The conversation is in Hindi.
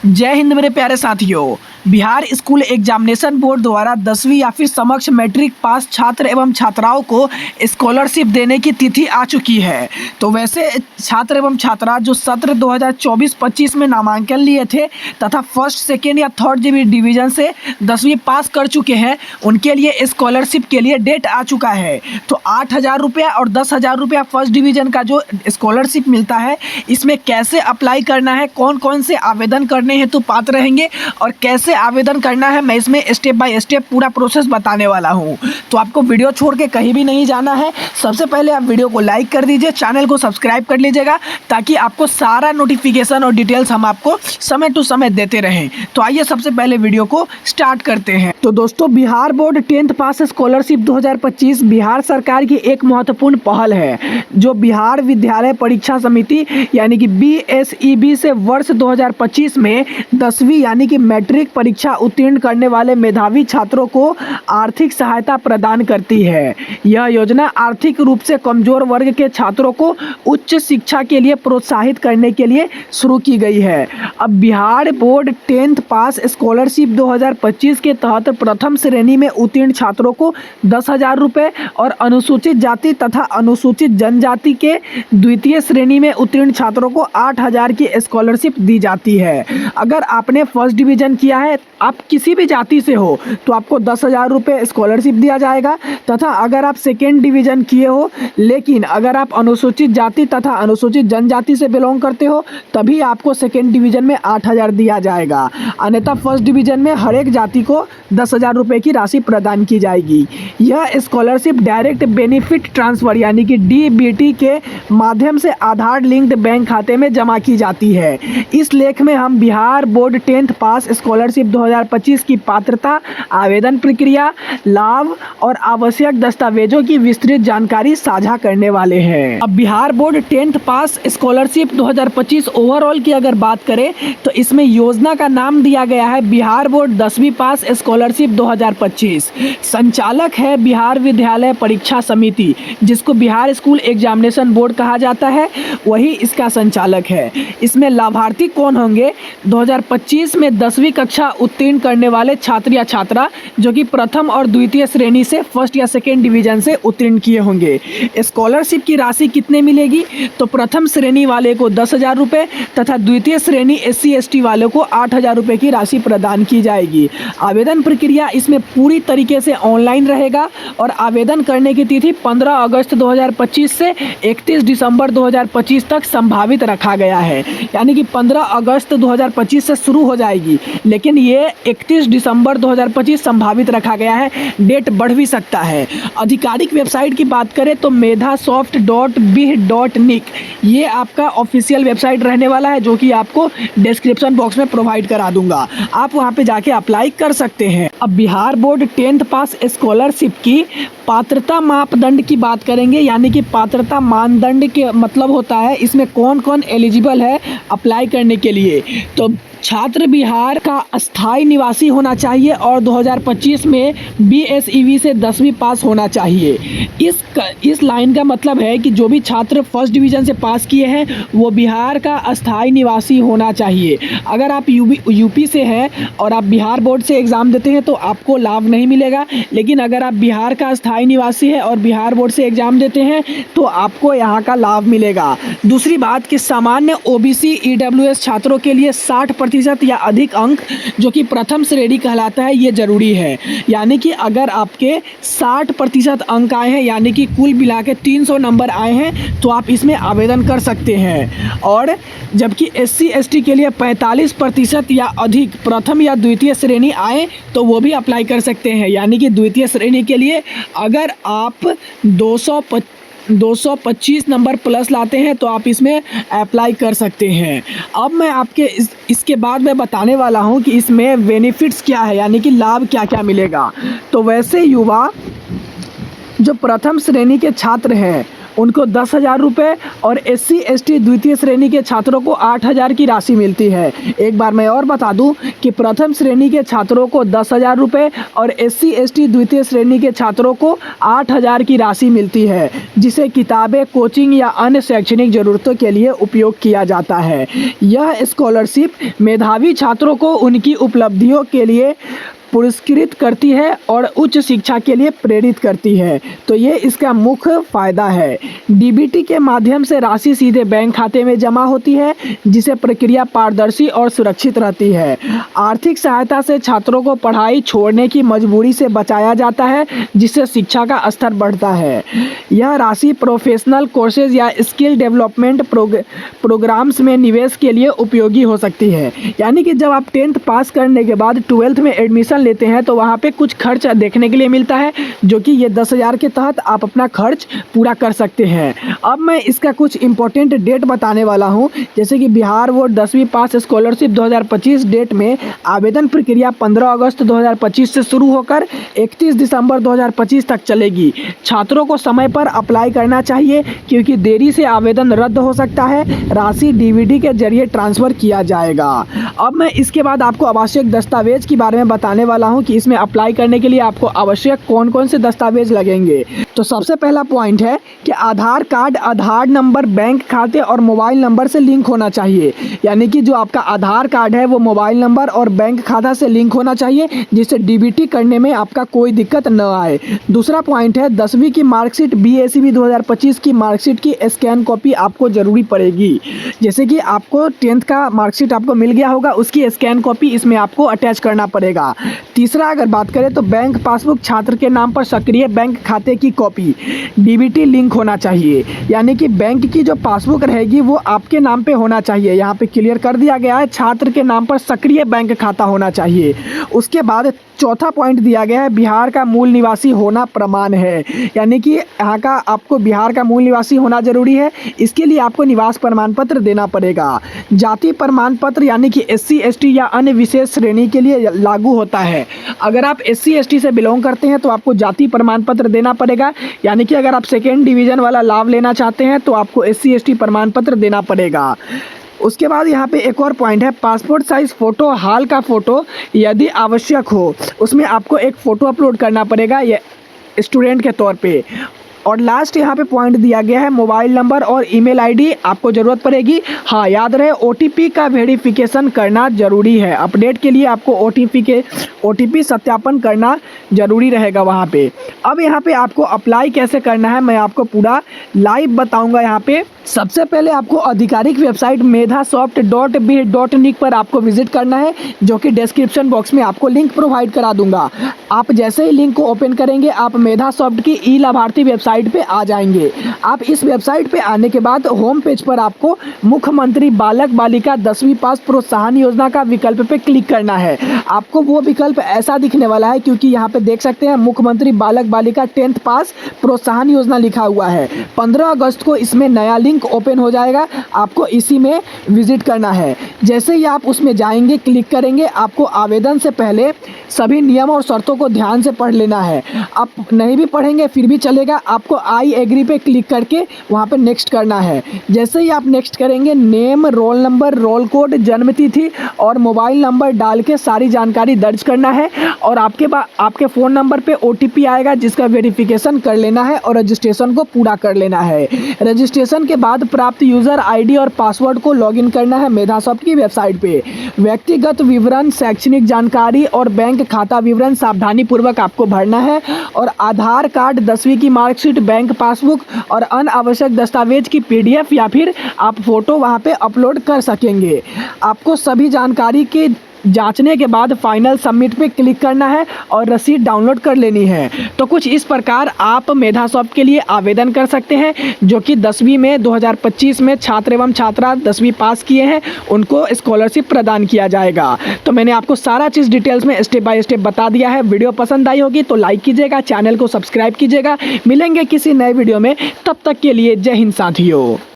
जय हिंद मेरे प्यारे साथियों। बिहार स्कूल एग्जामिनेशन बोर्ड द्वारा 10वीं या फिर समक्ष मैट्रिक पास छात्र एवं छात्राओं को स्कॉलरशिप देने की तिथि आ चुकी है। तो वैसे छात्र एवं छात्रा जो सत्र 2024-25 में नामांकन लिए थे तथा फर्स्ट सेकेंड या थर्ड डिवीज़न से 10वीं पास कर चुके हैं, उनके लिए स्कॉलरशिप के लिए डेट आ चुका है। तो 8,000 रुपया और 10,000 रुपया फर्स्ट डिवीज़न का जो स्कॉलरशिप मिलता है, इसमें कैसे अप्लाई करना है, कौन कौन से आवेदन करने हेतु पात्र रहेंगे और कैसे आवेदन करना है, मैं इसमें स्टेप बाय स्टेप पूरा प्रोसेस बताने वाला हूं। तो आपको वीडियो छोड़ के कहीं भी नहीं जाना है। सबसे पहले आप वीडियो को लाइक कर दीजिए, चैनल को सब्सक्राइब कर लीजिएगा ताकि आपको सारा नोटिफिकेशन और डिटेल्स हम आपको समय टू समय देते रहें। तो आइए सबसे पहले वीडियो को स्टार्ट करते हैं। तो दोस्तों, बिहार बोर्ड 10th पास स्कॉलरशिप 2025 बिहार सरकार की एक महत्वपूर्ण पहल है, जो बिहार विद्यालय परीक्षा समिति यानी कि BSEB से वर्ष 2025 में 10वीं यानी कि मैट्रिक परीक्षा उत्तीर्ण करने वाले मेधावी छात्रों को आर्थिक सहायता प्रदान करती है। यह योजना आर्थिक रूप से कमजोर वर्ग के छात्रों को उच्च शिक्षा के लिए प्रोत्साहित करने के लिए शुरू की गई है। अब बिहार बोर्ड 10th पास स्कॉलरशिप 2025 के तहत प्रथम श्रेणी में उत्तीर्ण छात्रों को 10,000 रुपये और अनुसूचित जाति तथा अनुसूचित जनजाति के द्वितीय श्रेणी में उत्तीर्ण छात्रों को 8,000 की स्कॉलरशिप दी जाती है। अगर आपने फर्स्ट डिवीजन किया है, आप किसी भी जाति से हो, तो आपको 10,000 रुपये स्कॉलरशिप दिया जाएगा। तथा अगर आप सेकेंड डिवीजन किए हो, लेकिन अगर आप अनुसूचित जाति तथा अनुसूचित जनजाति से बिलोंग करते हो, तभी आपको सेकेंड डिवीजन में 8,000 दिया जाएगा। अन्यथा फर्स्ट डिवीजन में हर एक जाति को 10,000 रुपये की राशि प्रदान की जाएगी। यह स्कॉलरशिप डायरेक्ट बेनिफिट ट्रांसफर यानी कि DBT के माध्यम से आधार लिंक्ड बैंक खाते में जमा की जाती है। इस लेख में हम बिहार बोर्ड 10th पास स्कॉलरशिप 2025 की पात्रता, आवेदन प्रक्रिया, लाभ और आवश्यक दस्तावेजों की विस्तृत जानकारी साझा करने वाले हैं। अब बिहार बोर्ड 10th पास स्कॉलरशिप 2025 ओवरऑल की अगर बात करें, तो इसमें योजना का नाम दिया गया है बिहार बोर्ड 10वीं पास स्कॉलरशिप 2025। संचालक है बिहार विद्यालय परीक्षा समिति, जिसको बिहार स्कूल एग्जामिनेशन बोर्ड कहा जाता है, वही इसका संचालक है। इसमें लाभार्थी कौन होंगे? 2025 में 10वीं कक्षा उत्तीर्ण करने वाले छात्र या छात्रा जो कि प्रथम और द्वितीय श्रेणी से फर्स्ट या सेकेंड डिवीजन से उत्तीर्ण किए होंगे। स्कॉलरशिप की राशि कितने मिलेगी? तो प्रथम श्रेणी वाले को 10,000 रुपये तथा द्वितीय श्रेणी SC ST वालों को 8,000 रुपये की राशि प्रदान की जाएगी। आवेदन प्रक्रिया इसमें पूरी तरीके से ऑनलाइन रहेगा और आवेदन करने की तिथि 15 अगस्त 2025 से 31 दिसंबर 2025 तक संभावित रखा गया है। यानी कि 15 अगस्त 2025 से शुरू हो जाएगी, लेकिन ये 31 दिसंबर 2025 संभावित रखा गया है। डेट बढ़ भी सकता है। आधिकारिक वेबसाइट की बात करें तो medhasoft.bih.nic ये आपका ऑफिशियल वेबसाइट रहने वाला है, जो कि आपको डिस्क्रिप्शन बॉक्स में प्रोवाइड करा दूंगा। आप वहां पे जाके अप्लाई कर सकते हैं। अब बिहार बोर्ड 10th पास स्कॉलरशिप की पात्रता मापदंड की बात करेंगे, यानी कि पात्रता मानदंड के मतलब होता है इसमें कौन कौन एलिजिबल है अप्लाई करने के लिए। तो छात्र बिहार का अस्थायी निवासी होना चाहिए और 2025 में BSEB से 10वीं पास होना चाहिए। इस लाइन का मतलब है कि जो भी छात्र फर्स्ट डिवीजन से पास किए हैं, वो बिहार का अस्थायी निवासी होना चाहिए। अगर आप यूपी से हैं और आप बिहार बोर्ड से एग्ज़ाम देते हैं तो आपको लाभ नहीं मिलेगा, लेकिन अगर आप बिहार का अस्थायी निवासी है और बिहार बोर्ड से एग्ज़ाम देते हैं तो आपको यहाँ का लाभ मिलेगा। दूसरी बात कि सामान्य OBC EWS छात्रों के लिए 60% या अधिक अंक, जो कि प्रथम श्रेणी कहलाता है, ये जरूरी है। यानी कि अगर आपके 60% अंक आए हैं, यानी कि कुल मिला के 300 नंबर आए हैं, तो आप इसमें आवेदन कर सकते हैं। और जबकि SC ST के लिए 45% या अधिक प्रथम या द्वितीय श्रेणी आए तो वो भी अप्लाई कर सकते हैं। यानी कि द्वितीय श्रेणी के लिए अगर आप 225 नंबर प्लस लाते हैं तो आप इसमें अप्लाई कर सकते हैं। अब मैं आपके इसके बाद मैं बताने वाला हूं कि इसमें बेनिफिट्स क्या है, यानी कि लाभ क्या क्या मिलेगा। तो वैसे युवा जो प्रथम श्रेणी के छात्र हैं उनको 10,000 रुपये और SC/ST द्वितीय श्रेणी के छात्रों को 8,000 की राशि मिलती है। एक बार मैं और बता दूं कि प्रथम श्रेणी के छात्रों को 10,000 रुपये और SC/ST द्वितीय श्रेणी के छात्रों को 8,000 की राशि मिलती है, जिसे किताबें, कोचिंग या अन्य शैक्षणिक ज़रूरतों के लिए उपयोग किया जाता है। यह स्कॉलरशिप मेधावी छात्रों को उनकी उपलब्धियों के लिए पुरस्कृत करती है और उच्च शिक्षा के लिए प्रेरित करती है। तो ये इसका मुख्य फ़ायदा है। DBT के माध्यम से राशि सीधे बैंक खाते में जमा होती है, जिसे प्रक्रिया पारदर्शी और सुरक्षित रहती है। आर्थिक सहायता से छात्रों को पढ़ाई छोड़ने की मजबूरी से बचाया जाता है, जिससे शिक्षा का स्तर बढ़ता है। यह राशि प्रोफेशनल कोर्सेज या स्किल डेवलपमेंट प्रोग्राम्स में निवेश के लिए उपयोगी हो सकती है। यानी कि जब आप 10th पास करने के बाद 12th में एडमिशन लेते हैं तो वहाँ पे कुछ खर्च देखने के लिए मिलता है, जो कि ये 10,000 के तहत आप अपना खर्च पूरा कर सकते हैं। अब मैं इसका कुछ इंपॉर्टेंट डेट बताने वाला हूँ। जैसे कि बिहार बोर्ड 10वीं पास स्कॉलरशिप 2025 डेट में आवेदन प्रक्रिया 15 अगस्त 2025 से शुरू होकर 31 दिसंबर 2025 तक चलेगी। छात्रों को समय पर अप्लाई करना चाहिए, क्योंकि देरी से आवेदन रद्द हो सकता है। राशि DBT के जरिए ट्रांसफ़र किया जाएगा। अब मैं इसके बाद आपको आवश्यक दस्तावेज के बारे में बताने वाला हूं कि इसमें अप्लाई करने के लिए आपको आवश्यक कौन कौन से दस्तावेज लगेंगे। तो सबसे पहला पॉइंट है कि आधार कार्ड, आधार नंबर बैंक खाते और मोबाइल नंबर से लिंक होना चाहिए। यानी कि जो आपका आधार कार्ड है वो मोबाइल नंबर और बैंक खाता से लिंक होना चाहिए, जिससे DBT करने में आपका कोई दिक्कत न आए। दूसरा पॉइंट है 10वीं की मार्कशीट, BACB 2025 की मार्कशीट की स्कैन कॉपी आपको ज़रूरी पड़ेगी। जैसे कि आपको 10th का मार्कशीट आपको मिल गया होगा, उसकी स्कैन कॉपी इसमें आपको अटैच करना पड़ेगा। तीसरा अगर बात करें तो बैंक पासबुक, छात्र के नाम पर सक्रिय बैंक खाते की कॉपी, DBT लिंक होना चाहिए। यानी कि बैंक की जो पासबुक रहेगी वो आपके नाम पे होना चाहिए। यहाँ पे क्लियर कर दिया गया है, छात्र के नाम पर सक्रिय बैंक खाता होना चाहिए। उसके बाद चौथा पॉइंट दिया गया है बिहार का मूल निवासी होना प्रमाण है। यानी कि यहाँ का आपको बिहार का मूल निवासी होना जरूरी है। इसके लिए आपको निवास प्रमाण पत्र देना पड़ेगा। जाति प्रमाण पत्र यानी कि SC/ST या अन्य विशेष श्रेणी के लिए लागू होता है। अगर आप SC/ST से बिलोंग करते हैं तो आपको जाति प्रमाण पत्र देना पड़ेगा। यानी कि अगर आप 2nd डिवीज़न वाला लाभ लेना चाहते हैं तो आपको SC/ST प्रमाण पत्र देना पड़ेगा। उसके बाद यहाँ पे एक और पॉइंट है, पासपोर्ट साइज़ फ़ोटो, हाल का फ़ोटो यदि आवश्यक हो, उसमें आपको एक फ़ोटो अपलोड करना पड़ेगा ये स्टूडेंट के तौर पे। और लास्ट यहाँ पे पॉइंट दिया गया है मोबाइल नंबर और ईमेल आईडी आपको ज़रूरत पड़ेगी। हाँ, याद रहे OTP का वेरिफिकेशन करना ज़रूरी है। अपडेट के लिए आपको OTP सत्यापन करना ज़रूरी रहेगा वहाँ पे। अब यहाँ पे आपको अप्लाई कैसे करना है मैं आपको पूरा लाइव बताऊँगा। यहाँ पे सबसे पहले आपको आधिकारिक वेबसाइट medhasoft.bih.nic पर आपको विजिट करना है, जो कि डिस्क्रिप्शन बॉक्स में आपको लिंक प्रोवाइड करा दूंगा। आप जैसे ही लिंक को ओपन करेंगे आप मेधासॉफ्ट की ई लाभार्थी वेबसाइट पे आ जाएंगे। आप इस वेबसाइट पे आने के बाद होम पेज पर आपको मुख्यमंत्री बालक बालिका 10वीं पास प्रोत्साहन योजना का विकल्प पे क्लिक करना है। आपको वो विकल्प ऐसा दिखने वाला है, क्योंकि यहाँ पे देख सकते हैं मुख्यमंत्री बालक बालिका 10th पास प्रोत्साहन योजना लिखा हुआ है। 15 अगस्त को इसमें नया लिंक ओपन हो जाएगा, आपको इसी में विजिट करना है। जैसे ही आप उसमें जाएंगे, क्लिक करेंगे, आपको आवेदन से पहले सभी नियम और शर्तों को ध्यान से पढ़ लेना है। आप नहीं भी पढ़ेंगे फिर भी चलेगा, आपको आई एग्री पे क्लिक करके वहाँ पे नेक्स्ट करना है। जैसे ही आप नेक्स्ट करेंगे, name, roll number, roll code, जन्म तिथि और मोबाइल नंबर डाल के सारी जानकारी दर्ज करना है और आपके फ़ोन नंबर पे OTP आएगा, जिसका वेरिफिकेशन कर लेना है और रजिस्ट्रेशन को पूरा कर लेना है। रजिस्ट्रेशन के बाद प्राप्त यूज़र ID और पासवर्ड को लॉगिन करना है मेधासॉफ्ट की वेबसाइट पे। व्यक्तिगत विवरण, शैक्षणिक जानकारी और बैंक खाता विवरण सावधानी पूर्वक आपको भरना है और आधार कार्ड, 10वीं की मार्कशीट, बैंक पासबुक और अन्य आवश्यक दस्तावेज की PDF या फिर आप फोटो वहां पे अपलोड कर सकेंगे। आपको सभी जानकारी के जांचने के बाद फाइनल सबमिट पे क्लिक करना है और रसीद डाउनलोड कर लेनी है। तो कुछ इस प्रकार आप मेधासॉफ्ट के लिए आवेदन कर सकते हैं, जो कि 10वीं में 2025 में छात्र एवं छात्रा 10वीं पास किए हैं उनको स्कॉलरशिप प्रदान किया जाएगा। तो मैंने आपको सारा चीज़ डिटेल्स में स्टेप बाय स्टेप बता दिया है। वीडियो पसंद आई होगी तो लाइक कीजिएगा, चैनल को सब्सक्राइब कीजिएगा। मिलेंगे किसी नए वीडियो में, तब तक के लिए जय हिंद साथियों।